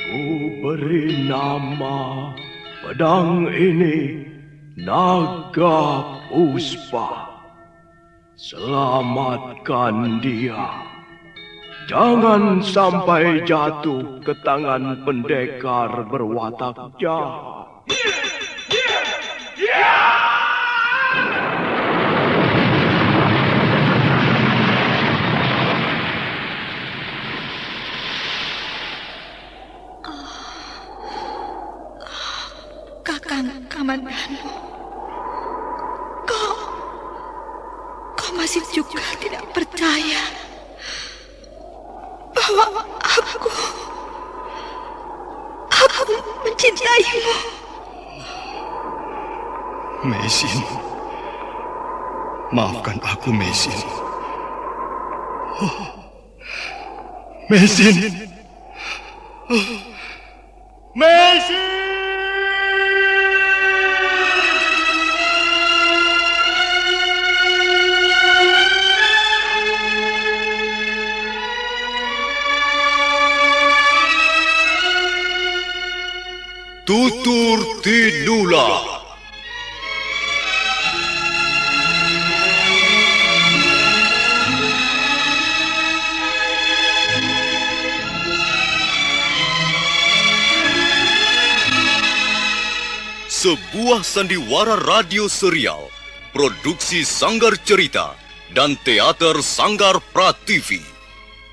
Ku beri nama pedang ini Naga Puspa. Selamatkan dia. Jangan sampai jatuh ke tangan pendekar berwatak jahat. Kakang Kamandanu, kau masih juga tidak percaya bahwa aku mencintaimu. Meisin, maafkan aku, Meisin. Meisin. Meisin! Tutur Tinula. Sebuah sandiwara radio serial, produksi Sanggar Cerita dan Teater Sanggar Prativi.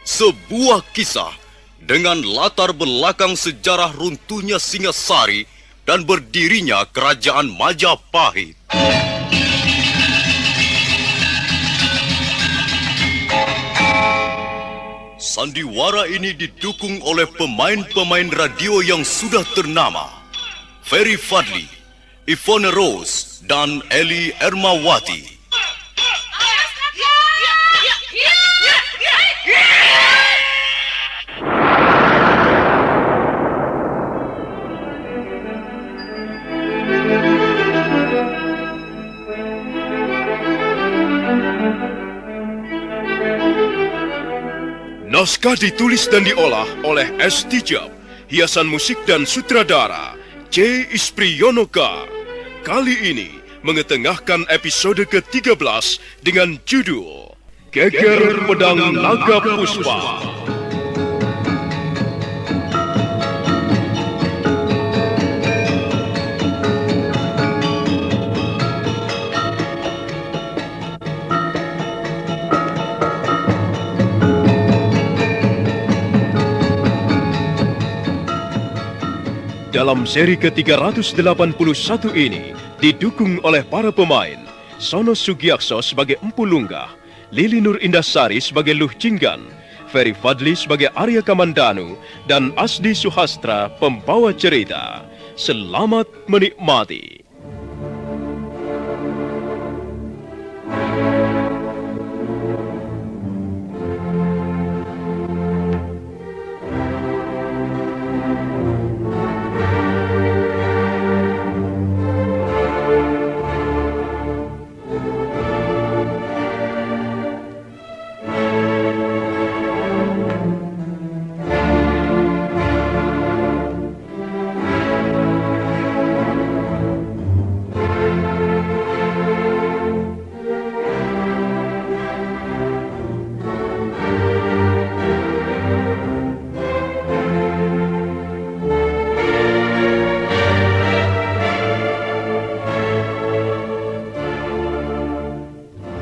Sebuah kisah dengan latar belakang sejarah runtuhnya Singasari dan berdirinya Kerajaan Majapahit. Sandiwara ini didukung oleh pemain-pemain radio yang sudah ternama. Ferry Fadli, Ivone Rose, dan Eli Ermawati. Naskah ditulis dan diolah oleh S. Tijab, hiasan musik dan sutradara C. Ispriyonoka. Kali ini mengetengahkan episode ke-13 dengan judul Geger Pedang Naga Puspa. Dalam seri ke-381 ini didukung oleh para pemain Sono Sugiakso sebagai Empu Lunggah, Lili Nur Indasari sebagai Luh Jinggan, Ferry Fadli sebagai Arya Kamandanu, dan Asdi Suhastra pembawa cerita. Selamat menikmati.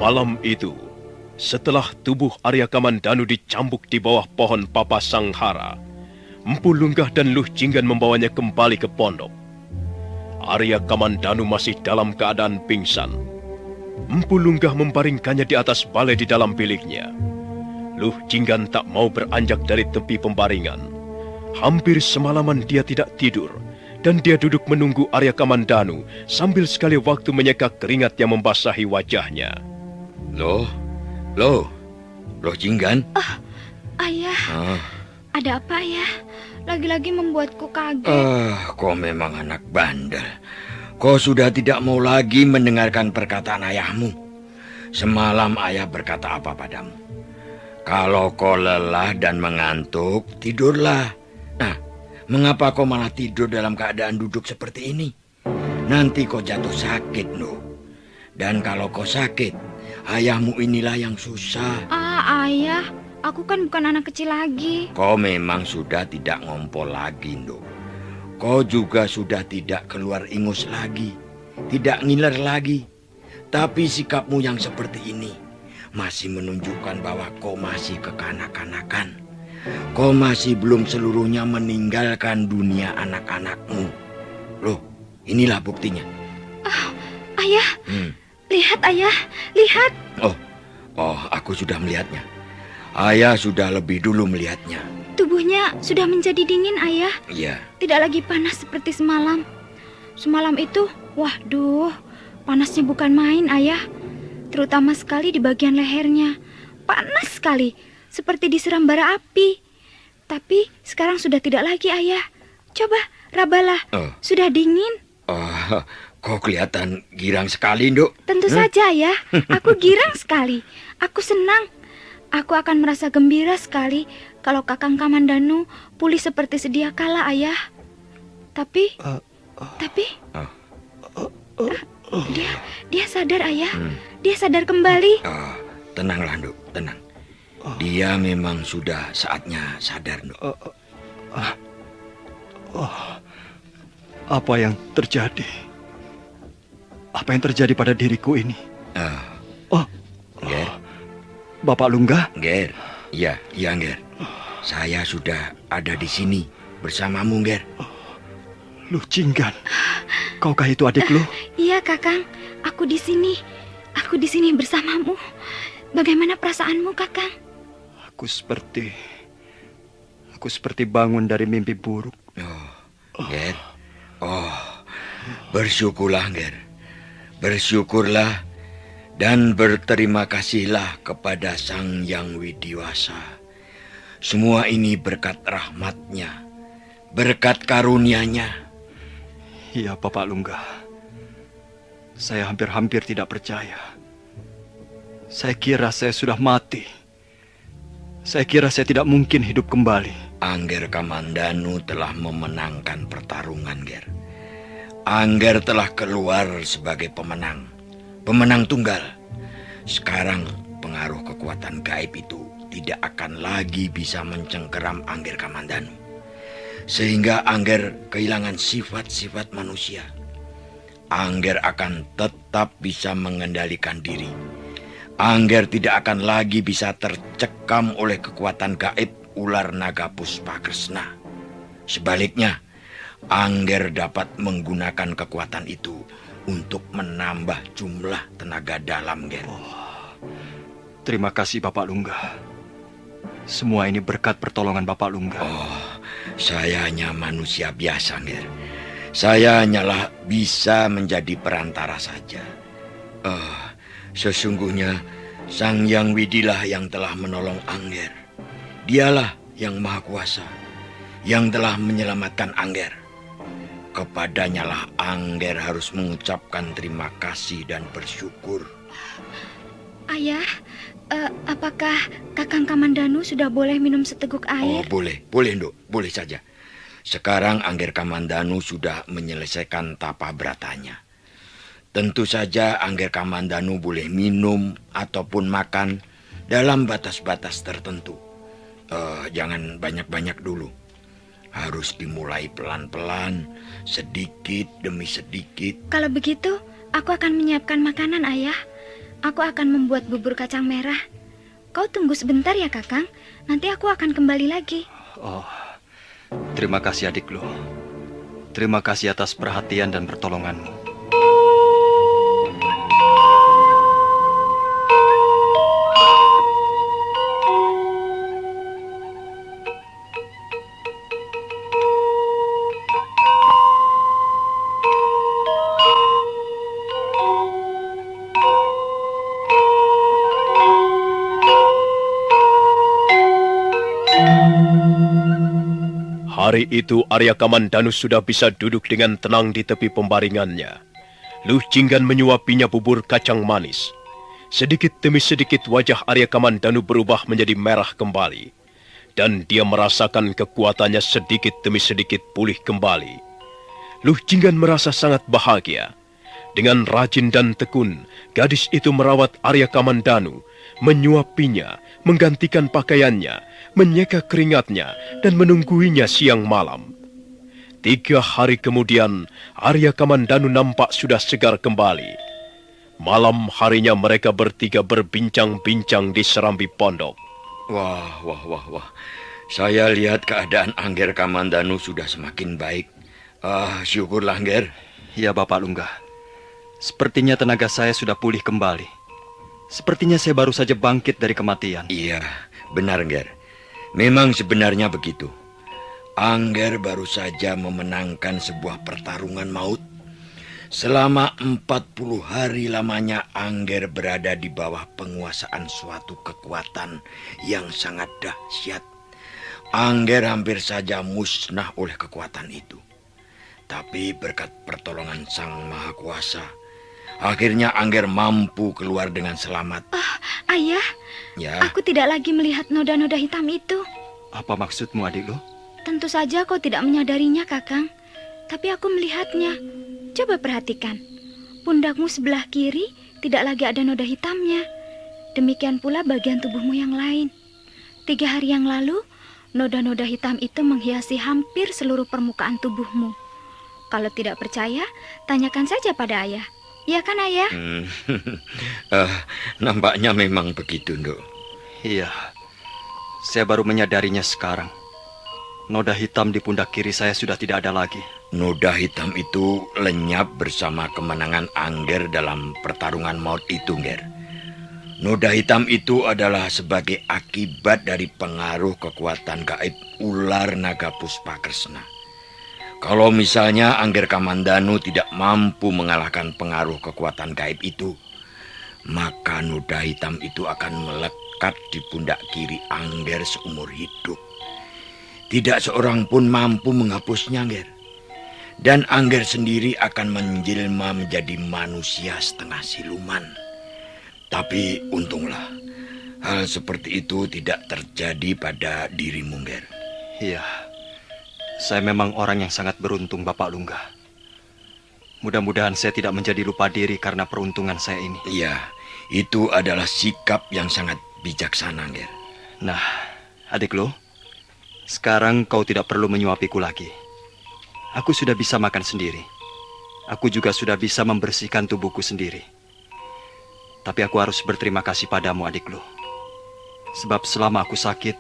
Malam itu, setelah tubuh Arya Kamandanu dicambuk di bawah pohon Papa Sanghara, Empu Lunggah dan Luh Jinggan membawanya kembali ke pondok. Arya Kamandanu masih dalam keadaan pingsan. Empu Lunggah membaringkannya di atas balai di dalam biliknya. Luh Jinggan tak mau beranjak dari tepi pembaringan. Hampir semalaman dia tidak tidur, dan dia duduk menunggu Arya Kamandanu sambil sekali waktu menyeka keringat yang membasahi wajahnya. Loh Jinggan? Ayah, ada apa ya? Lagi-lagi membuatku kaget. Kau memang anak bandel. Kau sudah tidak mau lagi mendengarkan perkataan ayahmu. Semalam ayah berkata apa padamu? Kalau kau lelah dan mengantuk, tidurlah. Nah, Mengapa kau malah tidur dalam keadaan duduk seperti ini? Nanti kau jatuh sakit, Nduk. Dan kalau kau sakit, ayahmu inilah yang susah. Ayah, aku kan bukan anak kecil lagi. Kau memang sudah tidak ngompol lagi, Nduk. Kau juga sudah tidak keluar ingus lagi, tidak ngiler lagi. Tapi sikapmu yang seperti ini masih menunjukkan bahwa kau masih kekanak-kanakan. Kau masih belum seluruhnya meninggalkan dunia anak-anakmu. Loh, inilah buktinya. Ayah, lihat ayah, lihat. Oh, aku sudah melihatnya. Ayah sudah lebih dulu melihatnya. Tubuhnya sudah menjadi dingin, ayah. Iya. Tidak lagi panas seperti semalam. Semalam itu, waduh, panasnya bukan main, ayah. Terutama sekali di bagian lehernya. Panas sekali, seperti disiram bara api. Tapi sekarang sudah tidak lagi, ayah. Coba, rabalah. Sudah dingin. Kau kelihatan girang sekali, Nduk. Tentu saja, ayah. Aku girang sekali. Aku senang. Aku akan merasa gembira sekali kalau Kakang Kamandanu pulih seperti sedia kala, ayah. Tapi dia sadar, ayah. Dia sadar kembali. Tenanglah, Nduk, tenang. Dia memang sudah saatnya sadar, Nduk. Apa yang terjadi? Apa yang terjadi pada diriku ini? Nger, Bapak Lungga? Nger. Iya, Nger. Saya sudah ada di sini bersamamu, Nger. Luh Jinggan, kaukah itu adik lu? Iya, Kakang. Aku di sini. Aku di sini bersamamu. Bagaimana perasaanmu, Kakang? Aku seperti bangun dari mimpi buruk. Nger. Bersyukurlah, Nger. Bersyukurlah dan berterima kasihlah kepada Sang Yang Widiwasa. Semua ini berkat rahmat-Nya, berkat karunia-Nya. Iya, Bapak Lungga. Saya hampir-hampir tidak percaya. Saya kira saya sudah mati. Saya kira saya tidak mungkin hidup kembali. Angger Kamandanu telah memenangkan pertarungan, Ger. Angger telah keluar sebagai pemenang. Pemenang tunggal. Sekarang pengaruh kekuatan gaib itu tidak akan lagi bisa mencengkeram Angger Kamandanu. Sehingga Angger kehilangan sifat-sifat manusia. Angger akan tetap bisa mengendalikan diri. Angger tidak akan lagi bisa tercekam oleh kekuatan gaib ular naga Puspakresna. Sebaliknya, Angger dapat menggunakan kekuatan itu untuk menambah jumlah tenaga dalam, Ger. Terima kasih, Bapak Lungga. Semua ini berkat pertolongan Bapak Lungga. Saya hanya manusia biasa, Ger. Saya hanyalah bisa menjadi perantara saja. Sesungguhnya Sang Yang Widilah yang telah menolong Angger. Dialah yang maha kuasa, yang telah menyelamatkan Angger. Kepadanya lah Angger harus mengucapkan terima kasih dan bersyukur. Ayah, apakah Kakang Kamandanu sudah boleh minum seteguk air? Boleh, Nduk, boleh saja. Sekarang Angger Kamandanu sudah menyelesaikan tapa beratanya. Tentu saja Angger Kamandanu boleh minum ataupun makan dalam batas-batas tertentu. Jangan banyak-banyak dulu. Harus dimulai pelan-pelan, sedikit demi sedikit. Kalau begitu, aku akan menyiapkan makanan, Ayah. Aku akan membuat bubur kacang merah. Kau tunggu sebentar ya, Kakang. Nanti aku akan kembali lagi. Terima kasih adik lo. Terima kasih atas perhatian dan pertolonganmu. Hari itu Arya Kamandanu sudah bisa duduk dengan tenang di tepi pembaringannya. Luh Jinggan menyuapinya bubur kacang manis. Sedikit demi sedikit wajah Arya Kamandanu berubah menjadi merah kembali. dan dia merasakan kekuatannya sedikit demi sedikit pulih kembali. Luh Jinggan merasa sangat bahagia. Dengan rajin dan tekun, gadis itu merawat Arya Kamandanu, menyuapinya, menggantikan pakaiannya, menyeka keringatnya, dan menungguinya siang malam. 3 hari kemudian, Arya Kamandanu nampak sudah segar kembali. Malam harinya mereka bertiga berbincang-bincang di serambi pondok. Wah. Saya lihat keadaan Angger Kamandanu sudah semakin baik. Syukurlah, Angger. Ya, Bapak Lunggah. Sepertinya tenaga saya sudah pulih kembali. Sepertinya saya baru saja bangkit dari kematian. Iya, benar, Angger. Memang sebenarnya begitu. Angger baru saja memenangkan sebuah pertarungan maut. Selama 40 hari lamanya Angger berada di bawah penguasaan suatu kekuatan yang sangat dahsyat. Angger hampir saja musnah oleh kekuatan itu. Tapi berkat pertolongan Sang Maha Kuasa, akhirnya Angger mampu keluar dengan selamat. Ayah, Ya, aku tidak lagi melihat noda-noda hitam itu. Apa maksudmu, adikku? Tentu saja kau tidak menyadarinya, Kakang. Tapi aku melihatnya. Coba perhatikan. Pundakmu sebelah kiri tidak lagi ada noda hitamnya. Demikian pula bagian tubuhmu yang lain. 3 hari yang lalu, noda-noda hitam itu menghiasi hampir seluruh permukaan tubuhmu. Kalau tidak percaya, tanyakan saja pada ayah. Iya kan, ayah? nampaknya memang begitu, Nduk. Iya, saya baru menyadarinya sekarang. Noda hitam di pundak kiri saya sudah tidak ada lagi. Noda hitam itu lenyap bersama kemenangan Angger dalam pertarungan maut itu, Nger. Noda hitam itu adalah sebagai akibat dari pengaruh kekuatan gaib ular naga Puspakresna. Kalau misalnya Angger Kamandanu tidak mampu mengalahkan pengaruh kekuatan gaib itu, maka noda hitam itu akan melekat di pundak kiri Angger seumur hidup. Tidak seorang pun mampu menghapusnya, Angger. Dan Angger sendiri akan menjelma menjadi manusia setengah siluman. Tapi untunglah, hal seperti itu tidak terjadi pada dirimu, Angger. Iya, saya memang orang yang sangat beruntung, Bapak Lunggah. Mudah-mudahan saya tidak menjadi lupa diri karena peruntungan saya ini. Iya, itu adalah sikap yang sangat bijaksana, Angger. Nah, adik lo, sekarang kau tidak perlu menyuapiku lagi. Aku sudah bisa makan sendiri. Aku juga sudah bisa membersihkan tubuhku sendiri. Tapi aku harus berterima kasih padamu, adik lo. Sebab selama aku sakit,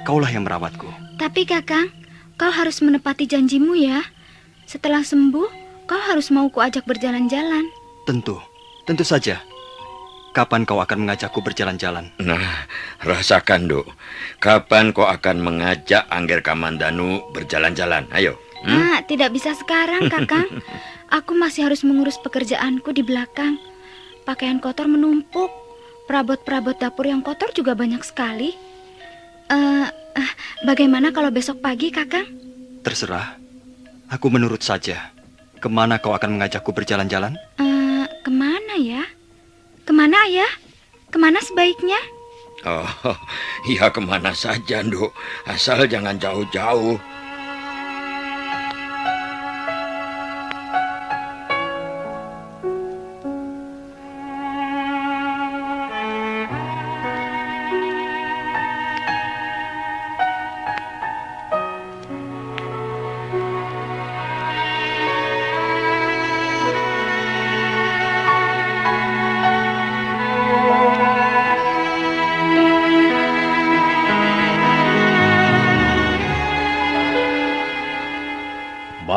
kaulah yang merawatku. Tapi Kakang, kau harus menepati janjimu ya. Setelah sembuh, kau harus mau kuajak berjalan-jalan. Tentu saja. Kapan kau akan mengajakku berjalan-jalan? Nah, rasakan, Dok. Kapan kau akan mengajak Angger Kamandanu berjalan-jalan? Ayo. Tidak bisa sekarang, Kakang. Aku masih harus mengurus pekerjaanku di belakang. Pakaian kotor menumpuk. Perabot-perabot dapur yang kotor juga banyak sekali. Bagaimana kalau besok pagi, Kakang? Terserah. Aku menurut saja. Kemana kau akan mengajakku berjalan-jalan? Kemana ya? Kemana, Ayah? Kemana sebaiknya? Oh, ya kemana saja, Dok. Asal jangan jauh-jauh.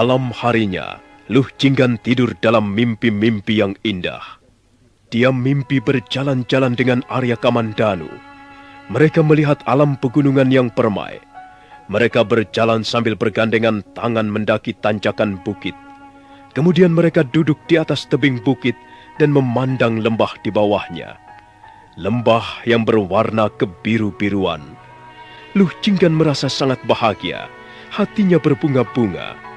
Malam harinya, Luh Jinggan tidur dalam mimpi-mimpi yang indah. Dia mimpi berjalan-jalan dengan Arya Kamandanu. Mereka melihat alam pegunungan yang permai. Mereka berjalan sambil bergandengan tangan mendaki tanjakan bukit. Kemudian mereka duduk di atas tebing bukit dan memandang lembah di bawahnya. Lembah yang berwarna kebiru-biruan. Luh Jinggan merasa sangat bahagia. Hatinya berbunga-bunga.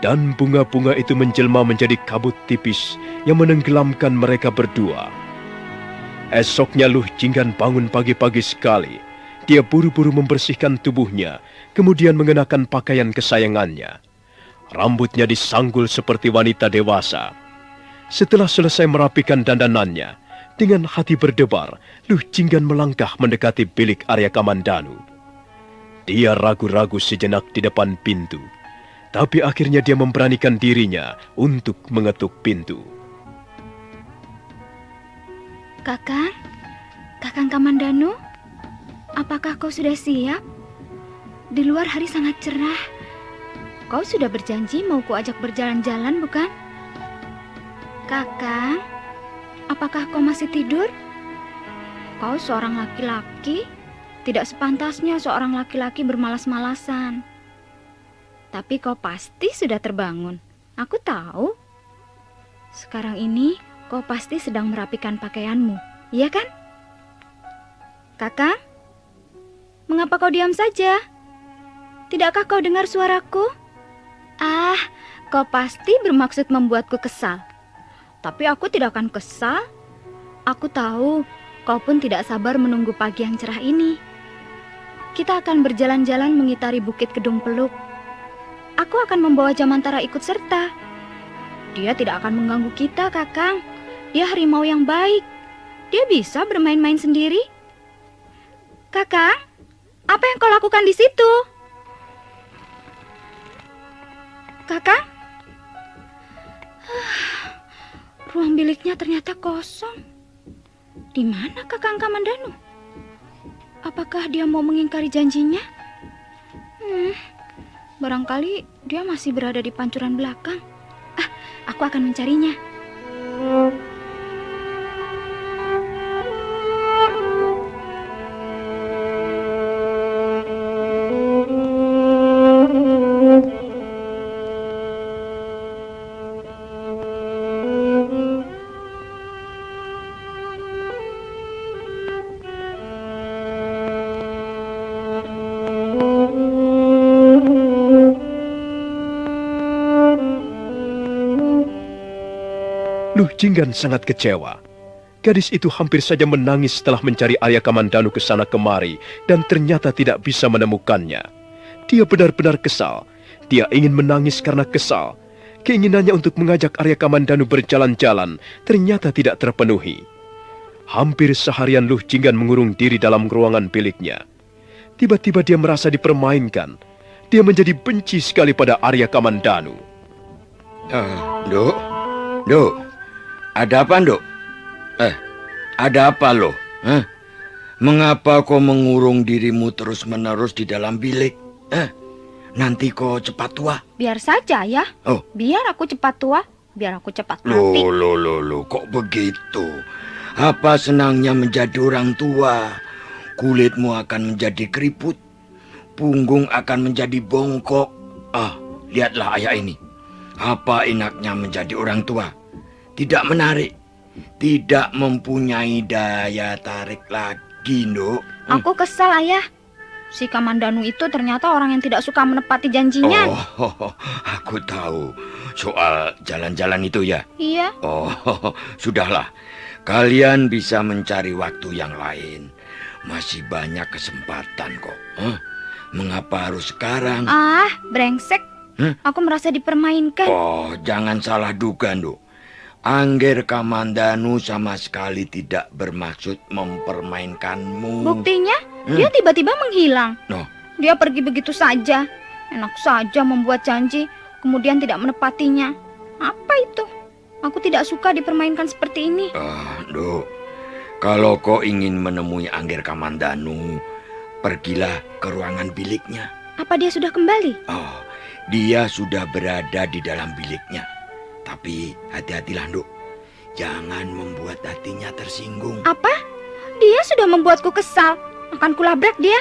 Dan bunga-bunga itu menjelma menjadi kabut tipis yang menenggelamkan mereka berdua. Esoknya Luh Jinggan bangun pagi-pagi sekali. Dia buru-buru membersihkan tubuhnya, kemudian mengenakan pakaian kesayangannya. Rambutnya disanggul seperti wanita dewasa. Setelah selesai merapikan dandanannya, dengan hati berdebar, Luh Jinggan melangkah mendekati bilik Arya Kamandanu. Dia ragu-ragu sejenak di depan pintu, tapi akhirnya dia memberanikan dirinya untuk mengetuk pintu. Kakang Kamandanu, apakah kau sudah siap? Di luar hari sangat cerah. Kau sudah berjanji mau kuajak berjalan-jalan, bukan? Kakang, apakah kau masih tidur? Kau seorang laki-laki, tidak sepantasnya seorang laki-laki bermalas-malasan. Tapi kau pasti sudah terbangun. Aku tahu. Sekarang ini kau pasti sedang merapikan pakaianmu, iya kan? Kakang, mengapa kau diam saja? Tidakkah kau dengar suaraku? Ah, kau pasti bermaksud membuatku kesal. Tapi aku tidak akan kesal. Aku tahu kau pun tidak sabar menunggu pagi yang cerah ini. Kita akan berjalan-jalan mengitari Bukit Kedung Peluk. Aku akan membawa Jamantara ikut serta. Dia tidak akan mengganggu kita, Kakang. Dia harimau yang baik. Dia bisa bermain-main sendiri. Kakang, apa yang kau lakukan di situ? Kakang? Ruang biliknya ternyata kosong. Di mana Kakang Kamandanu? Apakah dia mau mengingkari janjinya? Barangkali dia masih berada di pancuran belakang. Aku akan mencarinya. Luh Jinggan sangat kecewa. Gadis itu hampir saja menangis setelah mencari Arya Kamandanu ke sana kemari dan ternyata tidak bisa menemukannya. Dia benar-benar kesal. Dia ingin menangis karena kesal. Keinginannya untuk mengajak Arya Kamandanu berjalan-jalan ternyata tidak terpenuhi. Hampir seharian Luh Jinggan mengurung diri dalam ruangan biliknya. Tiba-tiba dia merasa dipermainkan. Dia menjadi benci sekali pada Arya Kamandanu. Duk, ada apa, Duk? Ada apa lo? Mengapa kau mengurung dirimu terus-menerus di dalam bilik? Nanti kau cepat tua. Biar saja ya. Oh. Biar aku cepat tua. Biar aku cepat mati. Loh, kok begitu? Apa senangnya menjadi orang tua? Kulitmu akan menjadi keriput. Punggung akan menjadi bongkok. Lihatlah ayah ini. Apa enaknya menjadi orang tua? Tidak menarik, tidak mempunyai daya tarik lagi, Nduk. Aku kesal, Ayah. Si Kamandanu itu ternyata orang yang tidak suka menepati janjinya. Aku tahu. Soal jalan-jalan itu ya? Iya. Sudahlah. Kalian bisa mencari waktu yang lain. Masih banyak kesempatan kok. Mengapa harus sekarang? Brengsek. Aku merasa dipermainkan. Jangan salah duga, Nduk. Angger Kamandanu sama sekali tidak bermaksud mempermainkanmu. Buktinya, dia tiba-tiba menghilang. Dia pergi begitu saja. Enak saja membuat janji, kemudian tidak menepatinya. Apa itu? Aku tidak suka dipermainkan seperti ini. Nduk, kalau kau ingin menemui Angger Kamandanu, pergilah ke ruangan biliknya. Apa dia sudah kembali? Dia sudah berada di dalam biliknya. Tapi hati-hatilah, Nduk. Jangan membuat hatinya tersinggung. Apa? Dia sudah membuatku kesal. Akan kulabrak dia.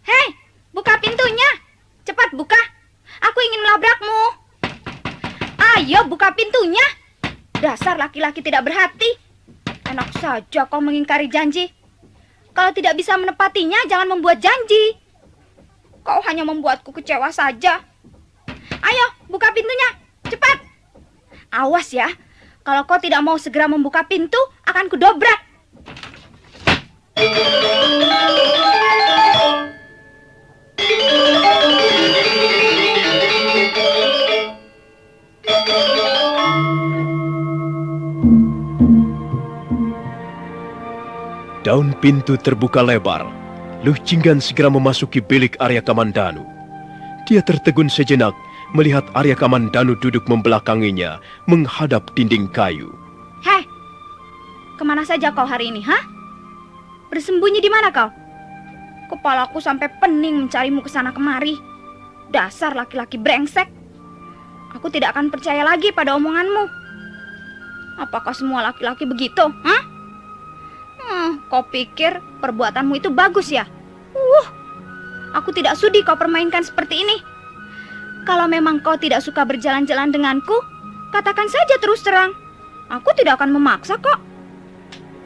Hei, buka pintunya. Cepat buka. Aku ingin melabrakmu. Ayo buka pintunya. Dasar laki-laki tidak berhati. Enak saja kau mengingkari janji. Kalau tidak bisa menepatinya, jangan membuat janji. Kau hanya membuatku kecewa saja. Ayo, buka pintunya. Cepat. Awas ya. Kalau kau tidak mau segera membuka pintu, akan kudobrak. Daun pintu terbuka lebar. Luh Jinggan segera memasuki bilik Arya Kamandanu. Dia tertegun sejenak melihat Arya Kamandanu duduk membelakanginya menghadap dinding kayu. Hei, kemana saja kau hari ini, ha? Bersembunyi di mana kau? Kepalaku sampai pening mencarimu ke sana kemari. Dasar laki-laki brengsek. Aku tidak akan percaya lagi pada omonganmu. Apakah semua laki-laki begitu, ha? Kau pikir perbuatanmu itu bagus ya? Aku tidak sudi kau permainkan seperti ini. Kalau memang kau tidak suka berjalan-jalan denganku, katakan saja terus terang. Aku tidak akan memaksa kok.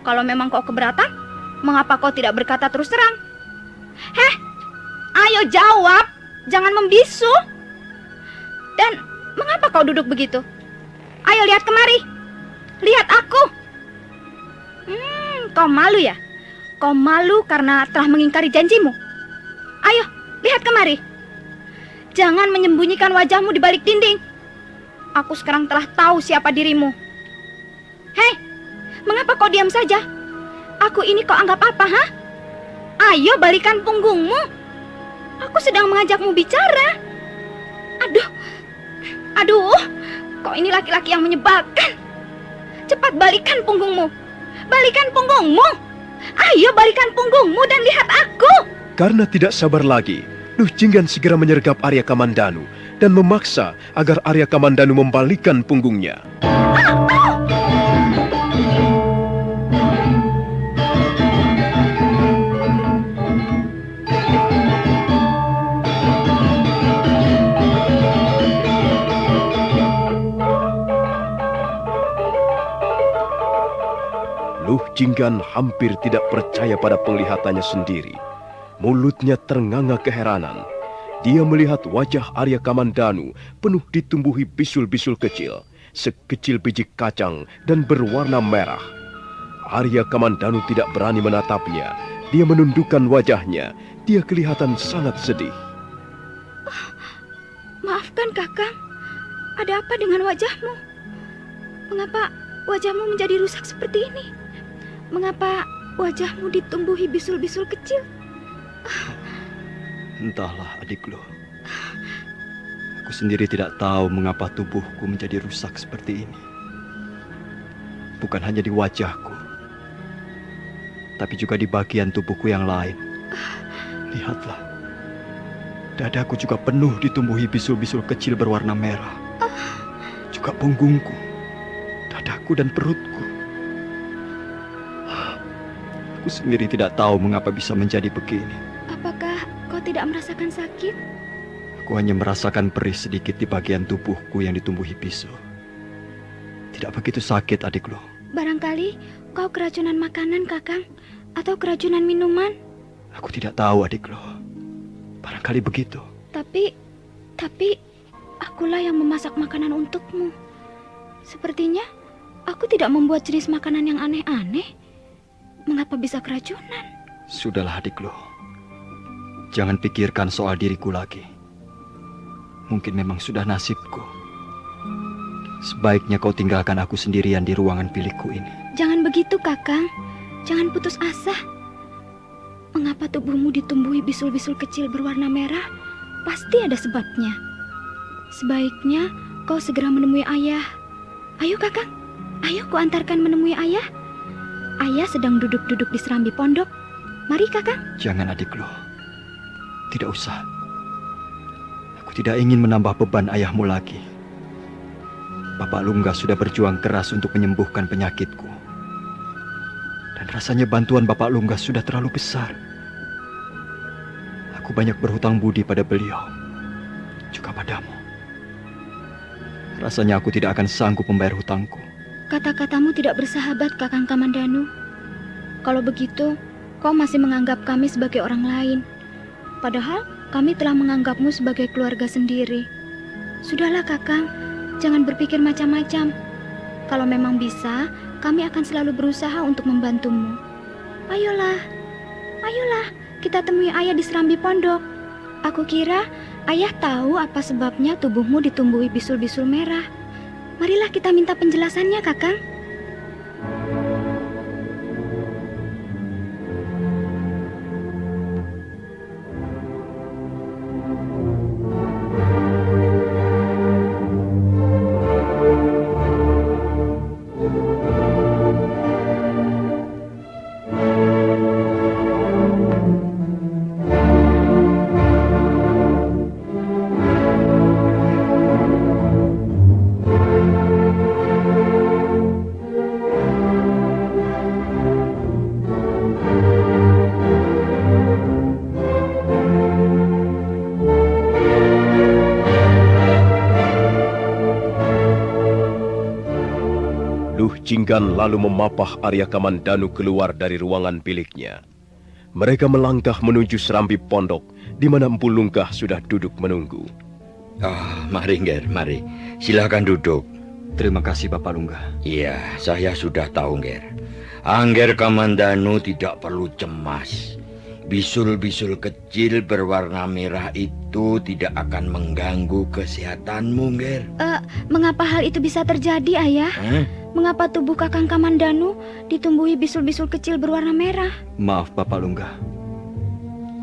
Kalau memang kau keberatan, mengapa kau tidak berkata terus terang? Heh, ayo jawab, jangan membisu. Dan mengapa kau duduk begitu? Ayo lihat kemari. Lihat aku. Kau malu ya? Kau malu karena telah mengingkari janjimu? Ayo, lihat kemari. Jangan menyembunyikan wajahmu di balik dinding. Aku sekarang telah tahu siapa dirimu. Hei, mengapa kau diam saja? Aku ini kau anggap apa, ha? Ayo balikan punggungmu. Aku sedang mengajakmu bicara. Aduh, kau ini laki-laki yang menyebalkan. Cepat balikan punggungmu. Balikan punggungmu. Ayo balikan punggungmu dan lihat aku. Karena tidak sabar lagi, Luh Jinggan segera menyergap Arya Kamandanu dan memaksa agar Arya Kamandanu membalikkan punggungnya. Luh Jinggan hampir tidak percaya pada penglihatannya sendiri. Mulutnya ternganga keheranan. Dia melihat wajah Arya Kamandanu penuh ditumbuhi bisul-bisul kecil, sekecil biji kacang dan berwarna merah. Arya Kamandanu tidak berani menatapnya. Dia menundukkan wajahnya. Dia kelihatan sangat sedih. Maafkan Kakang. Ada apa dengan wajahmu? Mengapa wajahmu menjadi rusak seperti ini? Mengapa wajahmu ditumbuhi bisul-bisul kecil? Entahlah, adikku. Aku sendiri tidak tahu mengapa tubuhku menjadi rusak seperti ini. Bukan hanya di wajahku, tapi juga di bagian tubuhku yang lain. Lihatlah, dadaku juga penuh ditumbuhi bisul-bisul kecil berwarna merah. Juga punggungku, dadaku dan perutku. Aku sendiri tidak tahu mengapa bisa menjadi begini. Apakah kau tidak merasakan sakit? Aku hanya merasakan perih sedikit di bagian tubuhku yang ditumbuhi bisul. Tidak begitu sakit, adikku. Barangkali kau keracunan makanan, Kakang, atau keracunan minuman. Aku tidak tahu, adikku. Barangkali begitu. Tapi akulah yang memasak makanan untukmu. Sepertinya aku tidak membuat jenis makanan yang aneh-aneh. Mengapa bisa keracunan? Sudahlah, adikku. Jangan pikirkan soal diriku lagi. Mungkin memang sudah nasibku. Sebaiknya kau tinggalkan aku sendirian di ruangan bilikku ini. Jangan begitu, Kakang. Jangan putus asa. Mengapa tubuhmu ditumbuhi bisul-bisul kecil berwarna merah? Pasti ada sebabnya. Sebaiknya kau segera menemui ayah. Ayo, Kakang. Ayo kuantarkan menemui ayah. Ayah sedang duduk-duduk di serambi pondok. Mari, Kakang. Jangan, adikku. Tidak usah. Aku tidak ingin menambah beban ayahmu lagi. Bapak Lungga sudah berjuang keras untuk menyembuhkan penyakitku. Dan rasanya bantuan Bapak Lungga sudah terlalu besar. Aku banyak berhutang budi pada beliau. Juga padamu. Rasanya aku tidak akan sanggup membayar hutangku. kata-katamu tidak bersahabat, Kakang Kamandanu. Kalau begitu, kau masih menganggap kami sebagai orang lain. Padahal kami telah menganggapmu sebagai keluarga sendiri. Sudahlah, Kakang, jangan berpikir macam-macam. Kalau memang bisa, kami akan selalu berusaha untuk membantumu. Ayolah, kita temui ayah di Serambi Pondok. Aku kira ayah tahu apa sebabnya tubuhmu ditumbuhi bisul-bisul merah. Marilah kita minta penjelasannya, Kakang. Luh Jinggan lalu memapah Arya Kamandanu keluar dari ruangan biliknya. Mereka melangkah menuju Serambi Pondok, di mana Empu Lungkah sudah duduk menunggu. Mari, Nger, mari. Silakan duduk. Terima kasih, Bapak Lunggah. Iya, saya sudah tahu, Nger. Angger Kamandanu tidak perlu cemas. Bisul-bisul kecil berwarna merah itu tidak akan mengganggu kesehatanmu, Nger. Mengapa hal itu bisa terjadi, Ayah? Mengapa tubuh Kakang Kamandanu ditumbuhi bisul-bisul kecil berwarna merah? Maaf, Bapak Lunggah.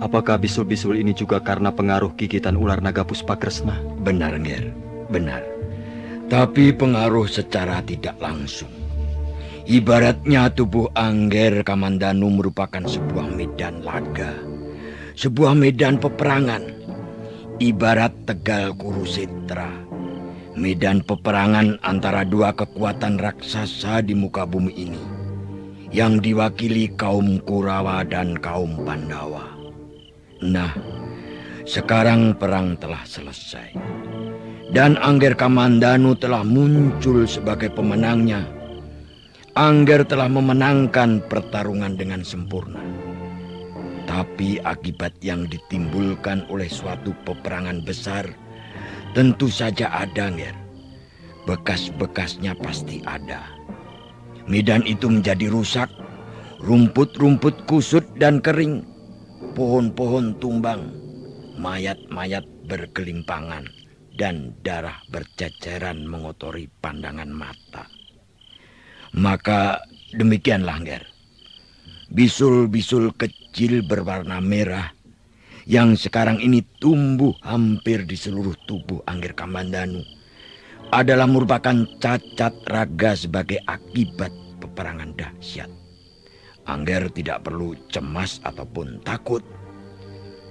Apakah bisul-bisul ini juga karena pengaruh gigitan ular naga Puspakresna? Benar, Nger. Benar. Tapi pengaruh secara tidak langsung. Ibaratnya tubuh Angger Kamandanu merupakan sebuah medan laga, sebuah medan peperangan. Ibarat Tegal Kurusetra, medan peperangan antara dua kekuatan raksasa di muka bumi ini, yang diwakili kaum Kurawa dan kaum Pandawa. Nah, sekarang perang telah selesai, dan Angger Kamandanu telah muncul sebagai pemenangnya. Angger telah memenangkan pertarungan dengan sempurna. Tapi akibat yang ditimbulkan oleh suatu peperangan besar tentu saja ada, Nger. Bekas-bekasnya pasti ada. Medan itu menjadi rusak, rumput-rumput kusut dan kering, pohon-pohon tumbang, mayat-mayat bergelimpangan, dan darah berceceran mengotori pandangan mata. Maka demikianlah, Nger. Bisul-bisul kecil berwarna merah yang sekarang ini tumbuh hampir di seluruh tubuh Angger Kamandanu adalah merupakan cacat raga sebagai akibat peperangan dahsyat. Angger tidak perlu cemas ataupun takut.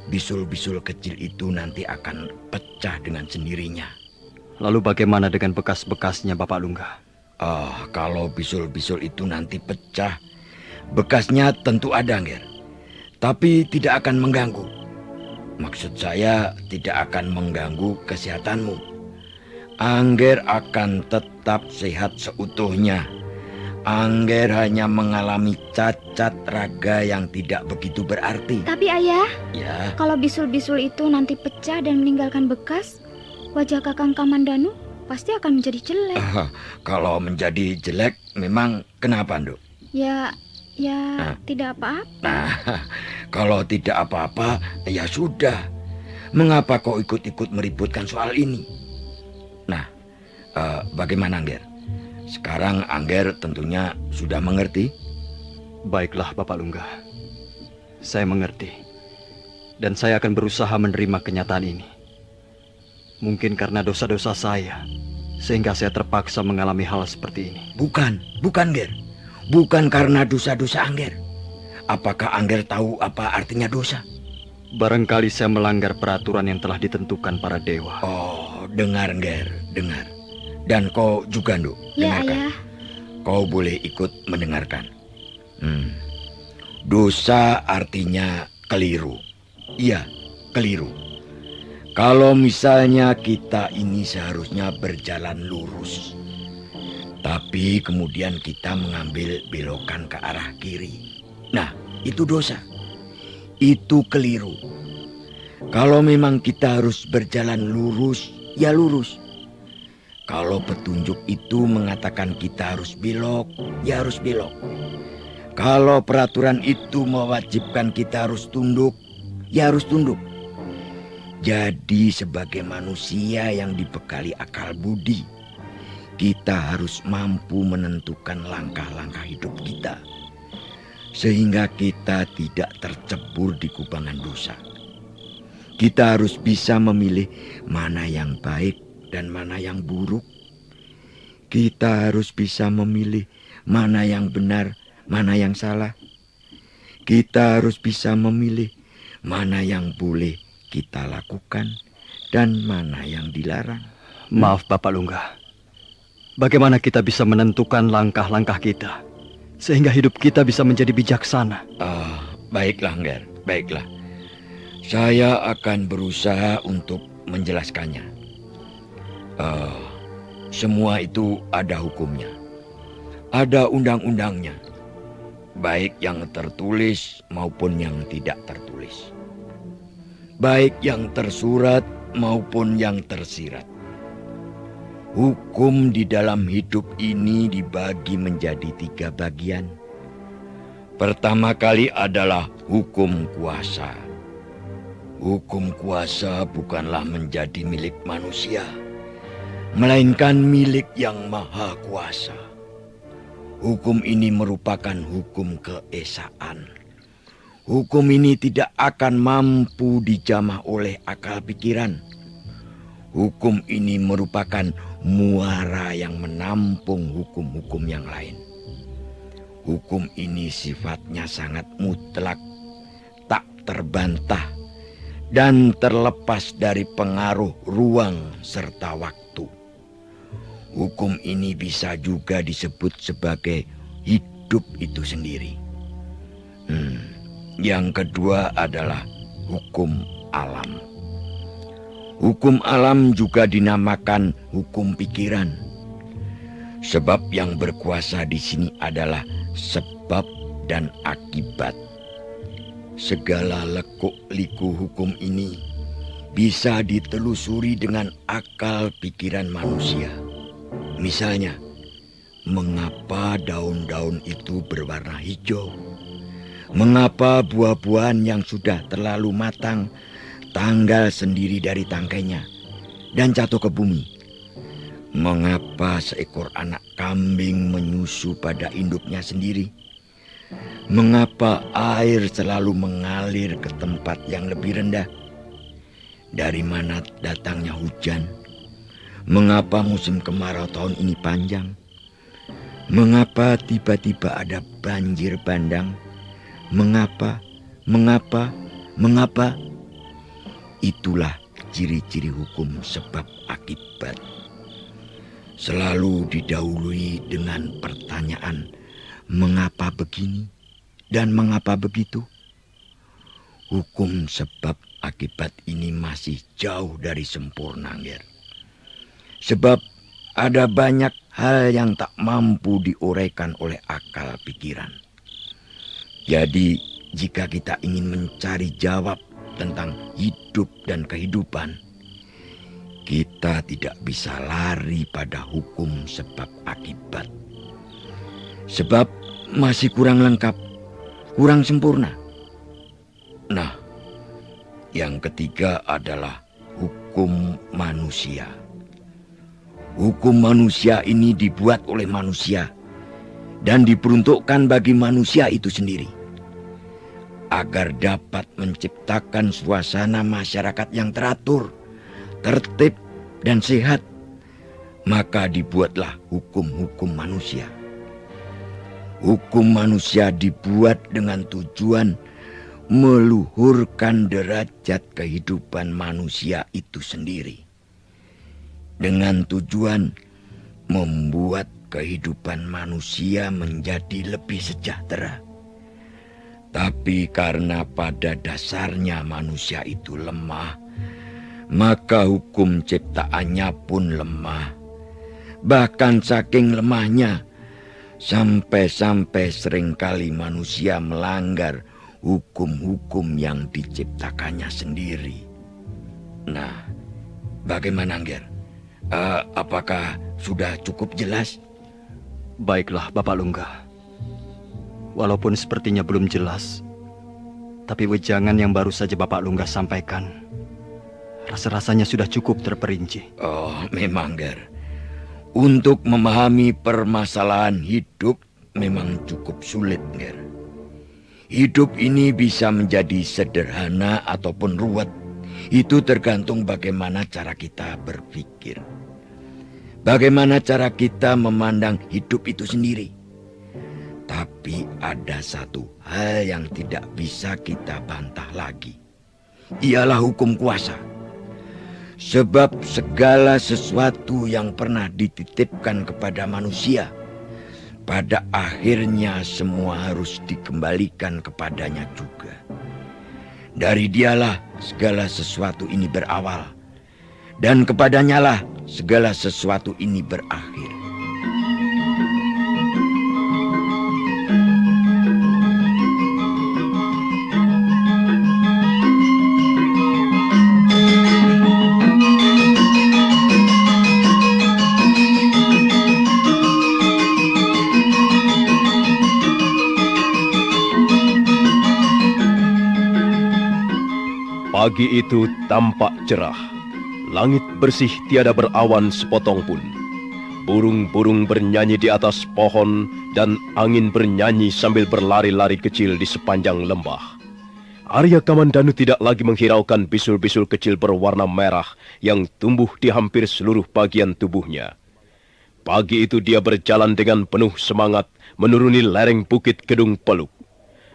Bisul-bisul kecil itu nanti akan pecah dengan sendirinya. Lalu bagaimana dengan bekas-bekasnya, Bapak Lunggah? Kalau bisul-bisul itu nanti pecah, bekasnya tentu ada, Nger. Tapi tidak akan mengganggu. Maksud saya tidak akan mengganggu kesehatanmu. Angger akan tetap sehat seutuhnya. Angger hanya mengalami cacat raga yang tidak begitu berarti. Tapi Ayah, Ya, kalau bisul-bisul itu nanti pecah dan meninggalkan bekas, wajah Kakang Kamandanu pasti akan menjadi jelek. kalau menjadi jelek memang kenapa, Nduk? Ya, tidak apa-apa. Nah, kalau tidak apa-apa, ya sudah. Mengapa kau ikut-ikut meributkan soal ini? Nah, bagaimana, Angger? Sekarang Angger tentunya sudah mengerti. Baiklah, Bapak Lunggah. Saya mengerti. Dan saya akan berusaha menerima kenyataan ini. Mungkin karena dosa-dosa saya, sehingga saya terpaksa mengalami hal seperti ini. Bukan, Nger. Bukan karena dosa-dosa Angger. Apakah Angger tahu apa artinya dosa? Barangkali saya melanggar peraturan yang telah ditentukan para dewa. Oh, dengar, Nger, dengar. Dan kau juga, Nduk, Ya, dengarkan. Ayah. Kau boleh ikut mendengarkan. Dosa artinya keliru. Iya, keliru. Kalau misalnya kita ini seharusnya berjalan lurus, Tapi kemudian kita mengambil belokan ke arah kiri. Nah, itu dosa. Itu keliru. Kalau memang kita harus berjalan lurus, ya lurus. Kalau petunjuk itu mengatakan kita harus belok, ya harus belok. Kalau peraturan itu mewajibkan kita harus tunduk, ya harus tunduk. Jadi sebagai manusia yang dibekali akal budi, kita harus mampu menentukan langkah-langkah hidup kita. Sehingga kita tidak tercebur di kubangan dosa. Kita harus bisa memilih mana yang baik dan mana yang buruk. Kita harus bisa memilih mana yang benar, mana yang salah. Kita harus bisa memilih mana yang boleh kita lakukan dan mana yang dilarang. Maaf Bapak Lungga. Bagaimana kita bisa menentukan langkah-langkah kita sehingga hidup kita bisa menjadi bijaksana? Baiklah, Ngger, baiklah. Saya akan berusaha untuk menjelaskannya. Semua itu ada hukumnya. Ada undang-undangnya. Baik yang tertulis maupun yang tidak tertulis. Baik yang tersurat maupun yang tersirat. Hukum di dalam hidup ini dibagi menjadi 3 bagian. Pertama kali adalah hukum kuasa. Hukum kuasa bukanlah menjadi milik manusia, melainkan milik yang maha kuasa. Hukum ini merupakan hukum keesaan. Hukum ini tidak akan mampu dijamah oleh akal pikiran. Hukum ini merupakan muara yang menampung hukum-hukum yang lain. Hukum ini sifatnya sangat mutlak, tak terbantah, dan terlepas dari pengaruh ruang serta waktu. Hukum ini bisa juga disebut sebagai hidup itu sendiri. Yang kedua adalah hukum alam. Hukum alam juga dinamakan hukum pikiran. Sebab yang berkuasa di sini adalah sebab dan akibat. Segala lekuk-liku hukum ini bisa ditelusuri dengan akal pikiran manusia. Misalnya, mengapa daun-daun itu berwarna hijau? Mengapa buah-buahan yang sudah terlalu matang tanggal sendiri dari tangkainya dan jatuh ke bumi? Mengapa seekor anak kambing menyusu pada induknya sendiri? Mengapa air selalu mengalir ke tempat yang lebih rendah? Dari mana datangnya hujan? Mengapa musim kemarau tahun ini panjang? Mengapa tiba-tiba ada banjir bandang? Mengapa? Itulah ciri-ciri hukum sebab akibat. Selalu didahului dengan pertanyaan, mengapa begini dan mengapa begitu? Hukum sebab akibat ini masih jauh dari sempurna, Ngger. Sebab ada banyak hal yang tak mampu diuraikan oleh akal pikiran. Jadi, jika kita ingin mencari jawab tentang hidup dan kehidupan, kita tidak bisa lari pada hukum sebab akibat. Sebab masih kurang lengkap, kurang sempurna. Nah, yang ketiga adalah hukum manusia. Hukum manusia ini dibuat oleh manusia dan diperuntukkan bagi manusia itu sendiri, agar dapat menciptakan suasana masyarakat yang teratur, tertib, dan sehat. Maka dibuatlah hukum-hukum manusia. Hukum manusia dibuat dengan tujuan meluhurkan derajat kehidupan manusia itu sendiri, dengan tujuan membuat kehidupan manusia menjadi lebih sejahtera. Tapi karena pada dasarnya manusia itu lemah, maka hukum ciptaannya pun lemah. Bahkan saking lemahnya, sampai-sampai seringkali manusia melanggar hukum-hukum yang diciptakannya sendiri. Nah, bagaimana, Angger? Apakah sudah cukup jelas? Baiklah, Bapak Lungga. Walaupun sepertinya belum jelas, tapi wejangan yang baru saja Bapak Lungga sampaikan, rasa-rasanya sudah cukup terperinci. Oh, memang, Ger. Untuk memahami permasalahan hidup memang cukup sulit, Ger. Hidup ini bisa menjadi sederhana ataupun ruwet. Itu tergantung bagaimana cara kita berpikir. Bagaimana cara kita memandang hidup itu sendiri. Tapi ada satu hal yang tidak bisa kita bantah lagi. Ialah hukum kuasa. Sebab segala sesuatu yang pernah dititipkan kepada manusia, pada akhirnya semua harus dikembalikan kepadanya juga. Dari dialah segala sesuatu ini berawal, dan kepadanya lah segala sesuatu ini berakhir. Pagi itu tampak cerah. Langit bersih tiada berawan sepotong pun. Burung-burung bernyanyi di atas pohon dan angin bernyanyi sambil berlari-lari kecil di sepanjang lembah. Arya Kamandanu tidak lagi menghiraukan bisul-bisul kecil berwarna merah yang tumbuh di hampir seluruh bagian tubuhnya. Pagi itu dia berjalan dengan penuh semangat menuruni lereng bukit Kedung Peluk.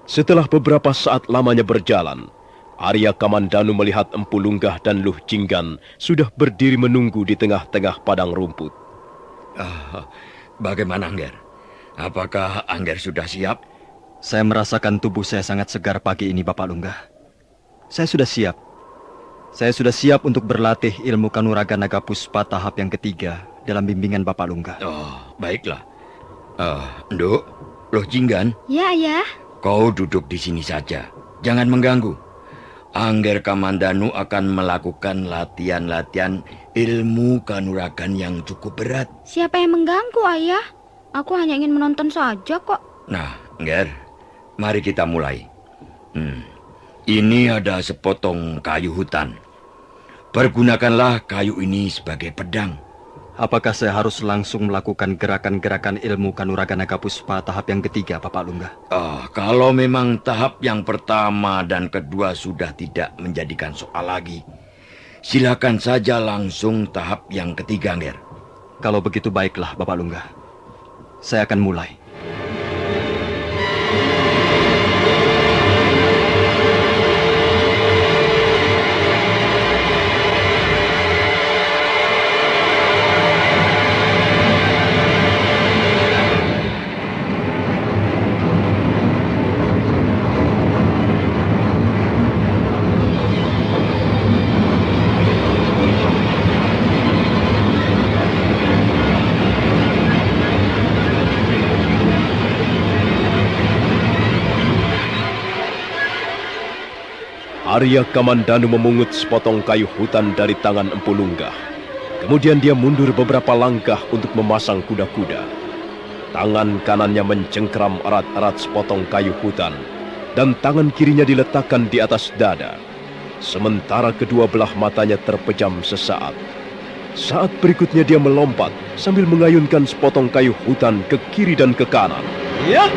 Setelah beberapa saat lamanya berjalan, Arya Kamandanu melihat Empu Lunggah dan Luh Jinggan sudah berdiri menunggu di tengah-tengah padang rumput. Bagaimana, Angger? Apakah Angger sudah siap? Saya merasakan tubuh saya sangat segar pagi ini, Bapak Lunggah. Saya sudah siap. Saya sudah siap untuk berlatih ilmu kanuragan naga puspa tahap yang ketiga dalam bimbingan Bapak Lunggah. Oh, baiklah. Nduk, Luh Jinggan, Ya, Ayah. kau duduk di sini saja. Jangan mengganggu. Angger Kamandanu akan melakukan latihan-latihan ilmu kanuragan yang cukup berat. Siapa yang mengganggu, Ayah? Aku hanya ingin menonton saja kok. Nah, Angger, mari kita mulai. Ini ada sepotong kayu hutan. Pergunakanlah kayu ini sebagai pedang. Apakah saya harus langsung melakukan gerakan-gerakan ilmu kanuragan naga puspa tahap yang ketiga, Bapak Lunggah? Kalau memang tahap yang pertama dan kedua sudah tidak menjadikan soal lagi, silakan saja langsung tahap yang ketiga, Angger. Kalau begitu baiklah, Bapak Lunggah. Saya akan mulai. Arya Kamandanu memungut sepotong kayu hutan dari tangan Empu Lunggah. Kemudian dia mundur beberapa langkah untuk memasang kuda-kuda. Tangan kanannya mencengkram erat-erat sepotong kayu hutan, dan tangan kirinya diletakkan di atas dada. Sementara kedua belah matanya terpejam sesaat. Saat berikutnya dia melompat sambil mengayunkan sepotong kayu hutan ke kiri dan ke kanan. Ya!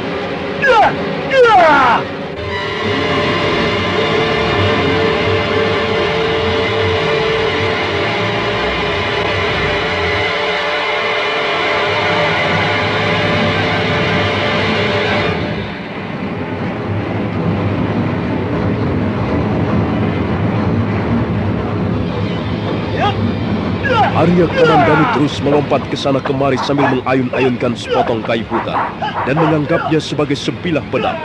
Arya Kamandanu terus melompat ke sana kemari sambil mengayun-ayunkan sepotong kayu hutan dan menganggapnya sebagai sebilah pedang.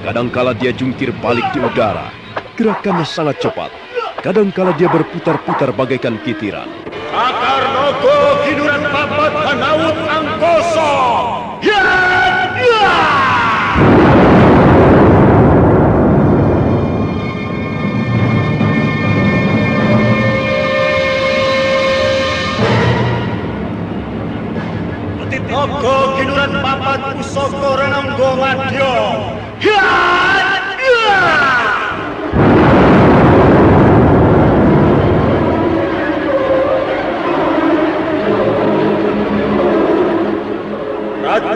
Kadangkala dia jungkir balik di udara. Gerakannya sangat cepat. Kadangkala dia berputar-putar bagaikan kitiran. Akar Noko Kiduran Papat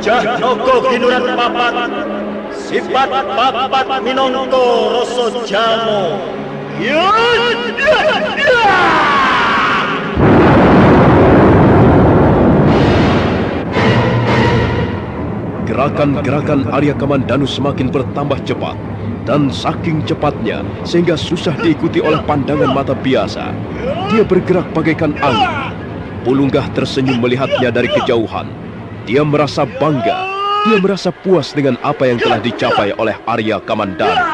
Wajah Nogo Ginuran Papat, sifat papat minongko rasa jamo. Gerakan-gerakan Arya Kamandanu semakin bertambah cepat, dan saking cepatnya sehingga susah diikuti oleh pandangan mata biasa. Dia bergerak bagaikan angin. Pulunggah tersenyum melihatnya dari kejauhan. Dia merasa bangga, dia merasa puas dengan apa yang telah dicapai oleh Arya Kamandanu.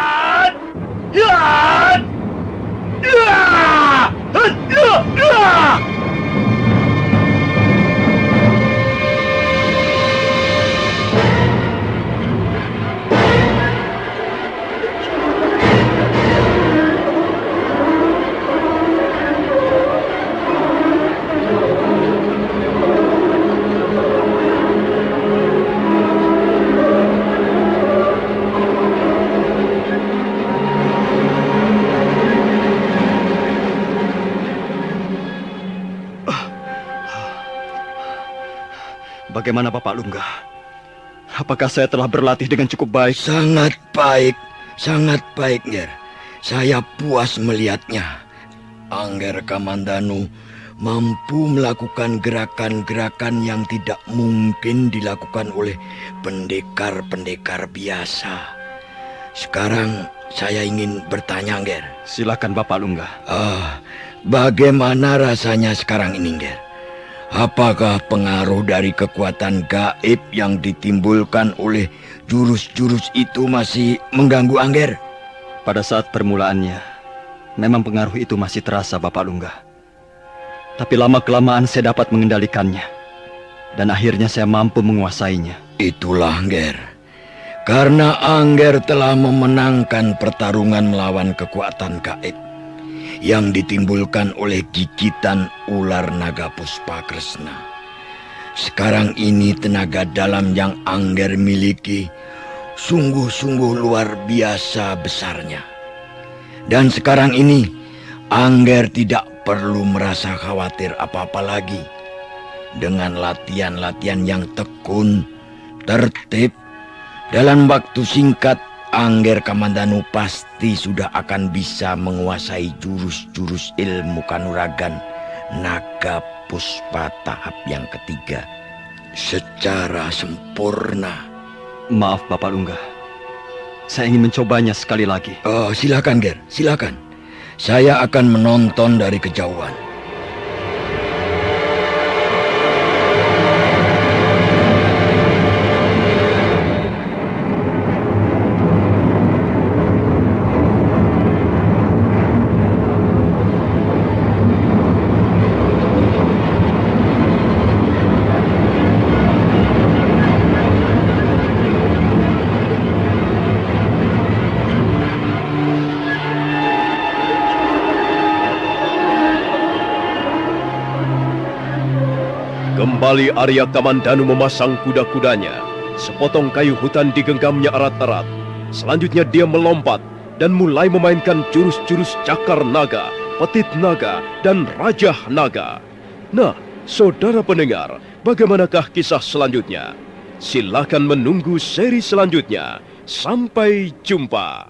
Bagaimana Bapak Lunggah? Apakah saya telah berlatih dengan cukup baik? Sangat baik, Nger. Saya puas melihatnya. Angger Kamandanu mampu melakukan gerakan-gerakan yang tidak mungkin dilakukan oleh pendekar-pendekar biasa. Sekarang saya ingin bertanya, Nger. Silakan Bapak Lunggah. Bagaimana rasanya sekarang ini, Nger? Apakah pengaruh dari kekuatan gaib yang ditimbulkan oleh jurus-jurus itu masih mengganggu Angger? Pada saat permulaannya, memang pengaruh itu masih terasa Bapak Lunggah. Tapi lama-kelamaan saya dapat mengendalikannya. Dan akhirnya saya mampu menguasainya. Itulah Angger. Karena Angger telah memenangkan pertarungan melawan kekuatan gaib yang ditimbulkan oleh gigitan ular naga Puspakresna. Sekarang ini tenaga dalam yang Angger miliki sungguh-sungguh luar biasa besarnya. Dan sekarang ini Angger tidak perlu merasa khawatir apa-apa lagi. Dengan latihan-latihan yang tekun, tertib, dalam waktu singkat Angger Kamandanu pasti sudah akan bisa menguasai jurus-jurus ilmu kanuragan naga puspa tahap yang ketiga secara sempurna. Maaf Bapak Lunggah, saya ingin mencobanya sekali lagi. Silakan Ger, silakan. Saya akan menonton dari kejauhan. Kembali Arya Kamandanu memasang kuda-kudanya. Sepotong kayu hutan digenggamnya erat-erat. Selanjutnya dia melompat dan mulai memainkan jurus-jurus cakar naga, petit naga, dan rajah naga. Nah, saudara pendengar, bagaimanakah kisah selanjutnya? Silakan menunggu seri selanjutnya. Sampai jumpa.